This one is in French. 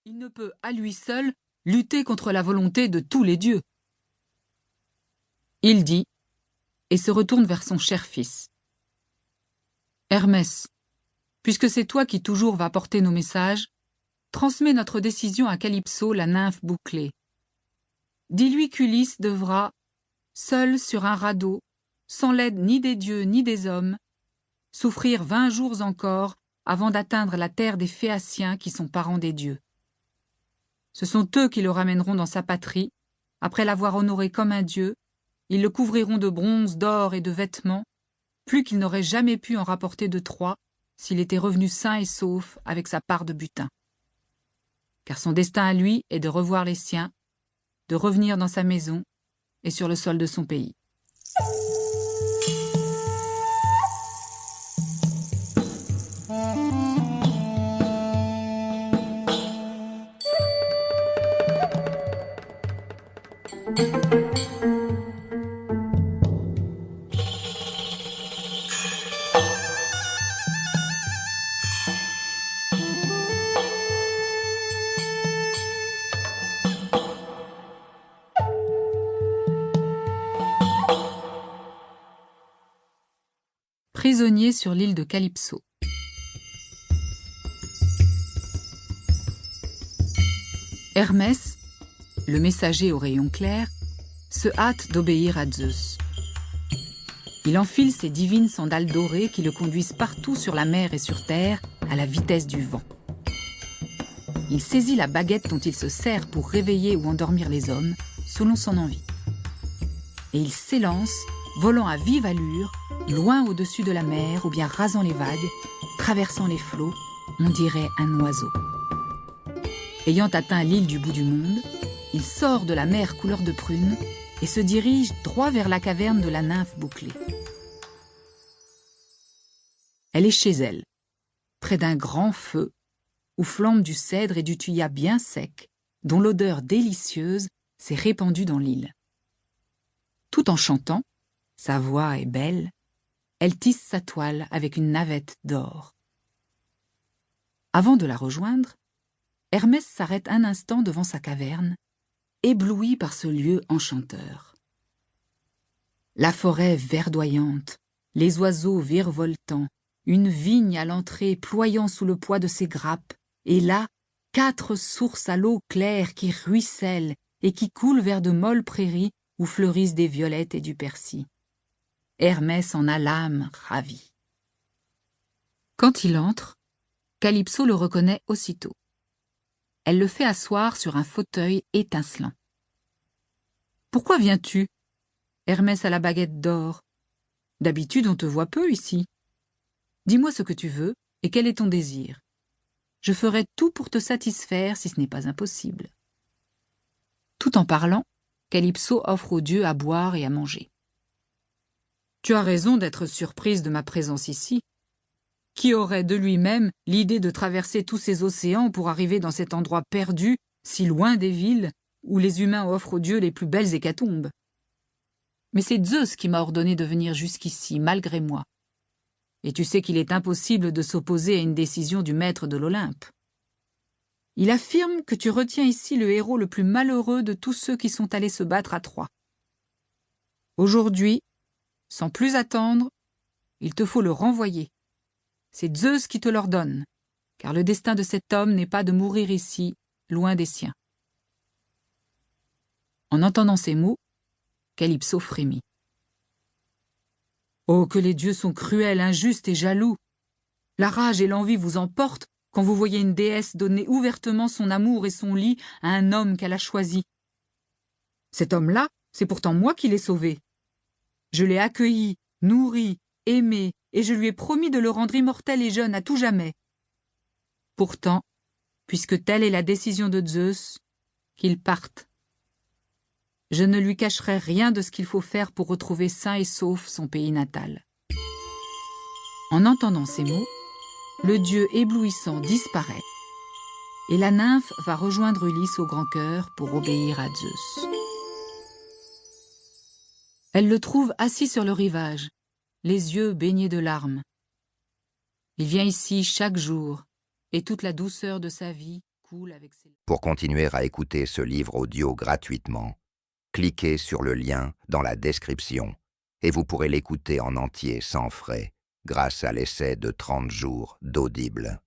Il ne peut, à lui seul, lutter contre la volonté de tous les dieux. Il dit, et se retourne vers son cher fils. Hermès, puisque c'est toi qui toujours vas porter nos messages, transmets notre décision à Calypso, la nymphe bouclée. Dis-lui qu'Ulysse devra, seul sur un radeau, sans l'aide ni des dieux ni des hommes, souffrir 20 jours encore avant d'atteindre la terre des Phéaciens qui sont parents des dieux. Ce sont eux qui le ramèneront dans sa patrie. Après l'avoir honoré comme un dieu, ils le couvriront de bronze, d'or et de vêtements, plus qu'il n'aurait jamais pu en rapporter de Troie s'il était revenu sain et sauf avec sa part de butin. Car son destin à lui est de revoir les siens, de revenir dans sa maison et sur le sol de son pays. Prisonnier sur l'île de Calypso. Hermès, le messager au rayon clair, se hâte d'obéir à Zeus. Il enfile ses divines sandales dorées qui le conduisent partout sur la mer et sur terre à la vitesse du vent. Il saisit la baguette dont il se sert pour réveiller ou endormir les hommes, selon son envie. Et il s'élance, volant à vive allure, loin au-dessus de la mer ou bien rasant les vagues, traversant les flots, on dirait un oiseau. Ayant atteint l'île du bout du monde, il sort de la mer couleur de prune et se dirige droit vers la caverne de la nymphe bouclée. Elle est chez elle, près d'un grand feu, où flambent du cèdre et du thuya bien sec, dont l'odeur délicieuse s'est répandue dans l'île. Tout en chantant, sa voix est belle, elle tisse sa toile avec une navette d'or. Avant de la rejoindre, Hermès s'arrête un instant devant sa caverne, ébloui par ce lieu enchanteur. La forêt verdoyante, les oiseaux virevoltants, une vigne à l'entrée ployant sous le poids de ses grappes, et là, 4 sources à l'eau claire qui ruissellent et qui coulent vers de molles prairies où fleurissent des violettes et du persil. Hermès en a l'âme ravie. Quand il entre, Calypso le reconnaît aussitôt. Elle le fait asseoir sur un fauteuil étincelant. « Pourquoi viens-tu » Hermès a la baguette d'or. « D'habitude, on te voit peu ici. Dis-moi ce que tu veux et quel est ton désir. Je ferai tout pour te satisfaire si ce n'est pas impossible. » Tout en parlant, Calypso offre aux dieux à boire et à manger. « Tu as raison d'être surprise de ma présence ici. Qui aurait de lui-même l'idée de traverser tous ces océans pour arriver dans cet endroit perdu, si loin des villes, où les humains offrent aux dieux les plus belles hécatombes? Mais c'est Zeus qui m'a ordonné de venir jusqu'ici, malgré moi. Et tu sais qu'il est impossible de s'opposer à une décision du maître de l'Olympe. Il affirme que tu retiens ici le héros le plus malheureux de tous ceux qui sont allés se battre à Troie. Aujourd'hui, sans plus attendre, il te faut le renvoyer. C'est Zeus qui te l'ordonne, car le destin de cet homme n'est pas de mourir ici, loin des siens. » En entendant ces mots, Calypso frémit. « Oh, que les dieux sont cruels, injustes et jaloux! La rage et l'envie vous emportent quand vous voyez une déesse donner ouvertement son amour et son lit à un homme qu'elle a choisi. Cet homme-là, c'est pourtant moi qui l'ai sauvé. Je l'ai accueilli, nourri, aimé, et je lui ai promis de le rendre immortel et jeune à tout jamais. Pourtant, puisque telle est la décision de Zeus, qu'il parte. Je ne lui cacherai rien de ce qu'il faut faire pour retrouver sain et sauf son pays natal. » En entendant ces mots, le dieu éblouissant disparaît, et la nymphe va rejoindre Ulysse au grand cœur pour obéir à Zeus. Elle le trouve assis sur le rivage, les yeux baignés de larmes. Il vient ici chaque jour, et toute la douceur de sa vie coule. poule avec ses... Pour continuer à écouter ce livre audio gratuitement, cliquez sur le lien dans la description et vous pourrez l'écouter en entier sans frais grâce à l'essai de 30 jours d'Audible.